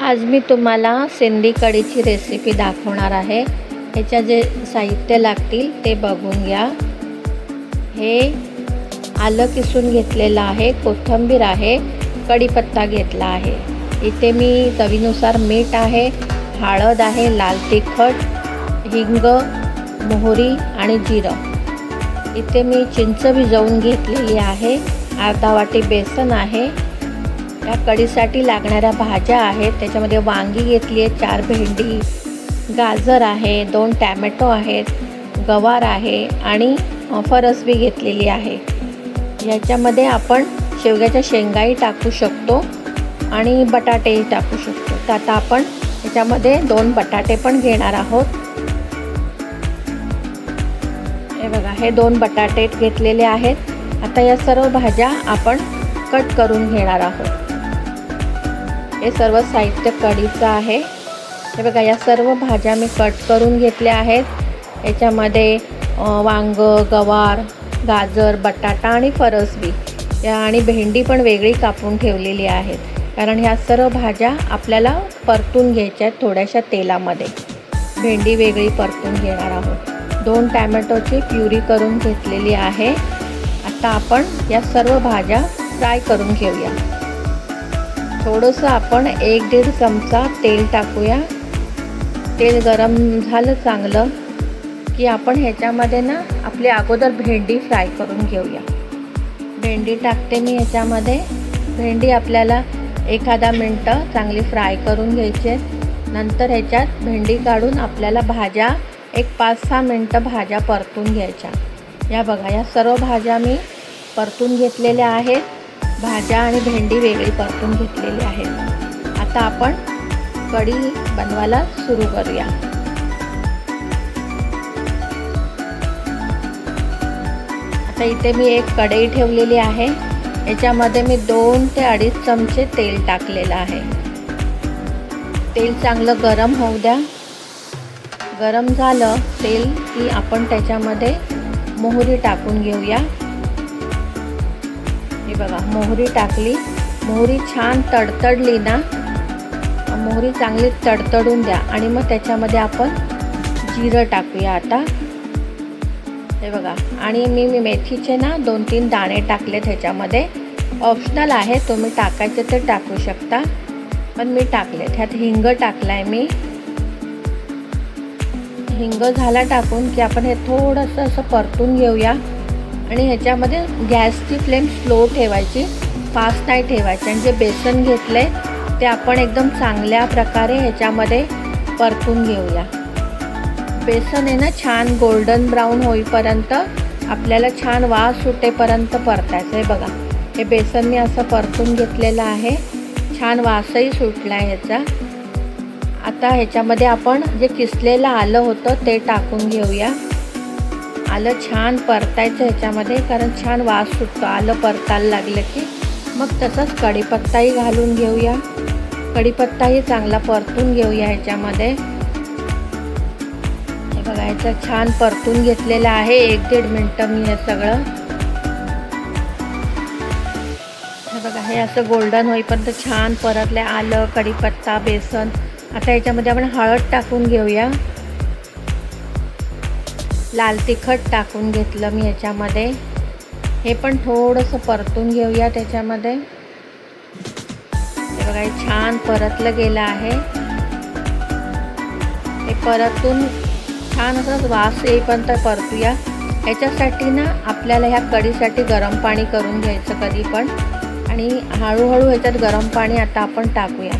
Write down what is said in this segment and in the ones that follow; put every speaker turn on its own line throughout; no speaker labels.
आज मी तुम्हाला सिंधी कढीची रेसिपी दाखवणार आहे। ह्याच्या जे साहित्य लागतील ते बघून घ्या। हे आलं किसून घेतलेलं आहे, कोथिंबीर आहे, कढीपत्ता घेतला आहे। इथे मी चवीनुसार मीठ आहे, हळद आहे, लाल तिखट, हिंग, मोहरी आणि जिरं। इथे मी चिंच भिजवून घेतलेली आहे, अर्धा वाटी बेसन आहे। या कढीसाठी लागणाऱ्या भाज्या आहेत, त्याच्यामध्ये वांगी घेतली आहे, 4 भेंडी, गाजर आहे, 2 टॅमॅटो आहेत, गवार आहे आणि फरसबी घेतलेली आहे। याच्यामध्ये आपण शेवग्याच्या शेंगाही टाकू शकतो आणि बटाटेही टाकू शकतो। तर आता आपण याच्यामध्ये 2 बटाटे पण घेणार आहोत। हे बघा, हे 2 बटाटे घेतलेले आहेत। आता या सर्व भाज्या आपण कट करून घेणार आहोत। हे सर्व साहित्य कढीचं आहे। हे बघा, या सर्व भाज्या मी कट करून घेतल्या आहेत। याच्यामध्ये वांग, गवार, गाजर, बटाटा आणि फरसबी आणि भेंडी पण वेगळी कापून ठेवलेली आहेत, कारण ह्या सर्व भाज्या आपल्याला परतून घ्यायच्या आहेत थोड्याशा तेलामध्ये। भेंडी वेगळी परतून घेणार आहोत। 2 टॅमॅटोची प्युरी करून घेतलेली आहे। आता आपण या सर्व भाज्या फ्राय करून घेऊया। थोडंसं आपण 1-1.5 चमचा तेल टाकूया। तेल गरम झालं चांगलं की आपण ह्याच्यामध्ये ना आपली अगोदर भेंडी फ्राय करून घेऊया। भेंडी टाकते मी ह्याच्यामध्ये। भेंडी आपल्याला 1-10 मिनटं चांगली फ्राय करून घ्यायची आहे। नंतर ह्याच्यात भेंडी काढून आपल्याला भाज्या 5-6 मिनटं भाज्या परतून घ्यायच्या। या बघा, या सर्व भाज्या मी परतून घेतलेल्या आहेत। भाज्या आणि भेंडी वेगळी परतून घेतलेली आहे। आता आपण कढी बनवायला सुरू करूया। आता इथे मी एक कढई ठेवलेली आहे। याच्यामध्ये मी 2 ते 2.5 चमचे तेल टाकलेलं आहे। तेल चांगलं गरम होऊ द्या। गरम झालं तेल की आपण त्याच्यामध्ये मोहरी टाकून घेऊया। हे बघा, मोहरी टाकली। मोहरी छान तडतडली ना, मोहरी चांगली तडतडून द्या आणि मग त्याच्यामध्ये आपण जिरं टाकूया आता। हे बघा, आणि मी मेथीचे ना 2-3 दाणे टाकले ह्याच्यामध्ये। ऑप्शनल आहे, तुम्ही टाकायचे तर टाकू शकता, पण मी टाकले। ह्यात हिंग टाकलाय मी। हिंग झाला टाकून की आपण हे थोडंसं असं परतून घेऊया आणि ह्याच्यामध्ये गॅसची फ्लेम स्लो ठेवायची, फास्ट नाही ठेवायची। आणि जे बेसन घेतले ते आपण एकदम चांगल्या प्रकारे ह्याच्यामध्ये परतून घेऊया। बेसन आहे ना छान गोल्डन ब्राऊन होईपर्यंत आपल्याला छान वास सुटेपर्यंत परतायचं आहे। बघा, हे बेसन मी असं परतून घेतलेलं आहे, छान वासही सुटला आहे ह्याचा। आता ह्याच्यामध्ये आपण जे किसलेलं आलं होतं ते टाकून घेऊया। आलं छान परतायचं ह्याच्यामध्ये, कारण छान वास सुटतो आलं परतायला लागलं की। मग तसंच कढीपत्ताही घालून घेऊया। कढीपत्ताही चांगला परतून घेऊया ह्याच्यामध्ये। हे बघा, ह्याचं छान परतून घेतलेलं आहे 1-1.5 मिनटं मी हे सगळं। हे बघा, हे असं गोल्डन होईपर्यंत छान परतले आलं, कढीपत्ता, बेसन। आता ह्याच्यामध्ये आपण हळद टाकून घेऊया। लाल तिखट टाकून घेतलं मी ह्याच्यामध्ये। हे पण थोडंसं परतून घेऊया त्याच्यामध्ये। हे बघा, हे छान परतलं गेलं आहे। हे परतून छान असं वास येईपर्यंत परतूया। ह्याच्यासाठी ना आपल्याला ह्या कढीसाठी गरम पाणी करून घ्यायचं कधी पण, आणि हळूहळू ह्याच्यात गरम पाणी आता आपण टाकूया,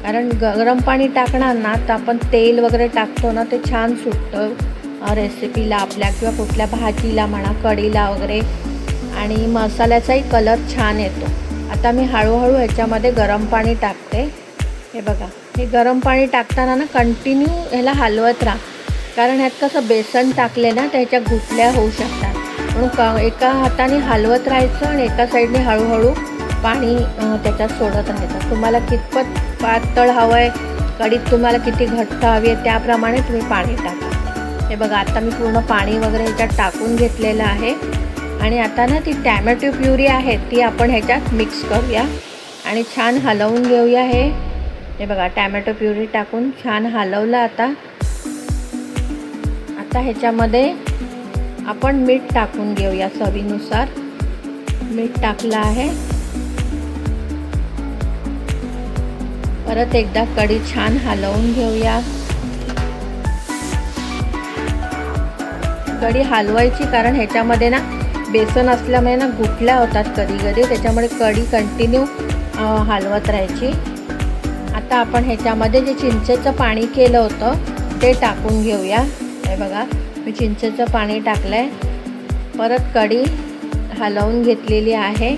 कारण गरम पाणी टाकणार ना तर आपण तेल वगैरे टाकतो ना ते छान सुटतं रेसिपीला आपल्या, किंवा कुठल्या भाजीला म्हणा, कढीला वगैरे, आणि मसाल्याचाही कलर छान येतो। आता मी हळूहळू ह्याच्यामध्ये गरम पाणी टाकते। हे बघा, हे गरम पाणी टाकताना ना कंटिन्यू ह्याला हलवत राहा, कारण ह्यात कसं बेसन टाकले ना त्याच्या गुठल्या होऊ शकतात। म्हणून एका हाताने हलवत राहायचं आणि एका साईडने हळूहळू पाणी त्याच्यात सोडत राहायचं। तुम्हाला कितपत पातळ हवं आहे, कढीत तुम्हाला किती घट्ट हवी आहे त्याप्रमाणे तुम्ही पाणी टाका। हे बघा, आता मी पूर्ण पाणी वगैरे ह्याच्यात टाकून घेतलेलं आहे। आणि आता ना ती टॅमॅटो प्युरी आहे ती आपण ह्याच्यात मिक्स करूया आणि छान हलवून घेऊया। हे हे बघा टॅमॅटो प्युरी टाकून छान हलवलं. आता ह्याच्यामध्ये आपण मीठ टाकून घेऊया चवीनुसार. मीठ टाकलं आहे. परत एकदा कढी छान हलवून घेऊया. कढी हलवायची कारण ह्याच्यामध्ये ना बेसन असल्यामुळे ना गुठल्या होतात कधी कधी, त्याच्यामुळे कढी कंटिन्यू हलवत राहायची. आता आपण ह्याच्यामध्ये जे चिंचेचं पाणी केलं होतं ते टाकून घेऊया. हे बघा मी चिंचेचं पाणी टाकलं आहे. परत कढी हलवून घेतलेली आहे.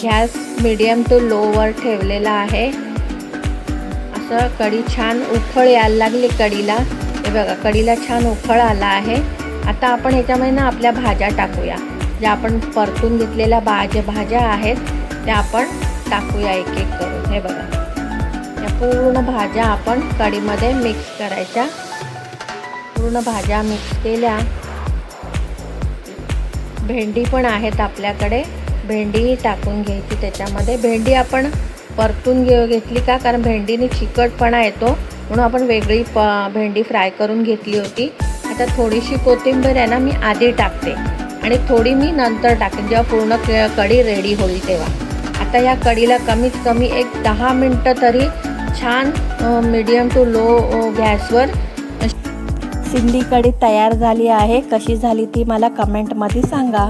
गॅस मीडियम टू लोवर ठेवलेला आहे. असं कढी छान उफळ यायला लागली कढीला. हे बघा कढीला छान उफळ आला आहे. आता आपण ह्याच्यामध्ये ना आपल्या भाज्या टाकूया. ज्या आपण परतून घेतलेल्या भाज्या आहेत त्या आपण टाकूया एक एक करून. हे बघा या पूर्ण भाज्या आपण कढीमध्ये मिक्स करायच्या. पूर्ण भाज्या मिक्स केल्या. भेंडी पण आहेत आपल्याकडे, भेंडी टाकून घ्यायची त्याच्यामध्ये. भेंडी आपण परतून घेतली का, कारण भेंडीने चिकटपणा येतो म्हणून आपण वेगळी भेंडी फ्राय करून घेतली होती. आता थोडीशी कोथिंबीर आहे ना मी आधी टाकते आणि थोडी मी नंतर टाकेन जेव्हा पूर्ण कढी रेडी होईल तेव्हा. आता या कढीला कमीत कमी एक 10 मिनटं तरी छान मीडियम टू लो गॅसवर सिंधी कढी तयार झाली आहे. कशी झाली ती मला कमेंटमध्ये सांगा.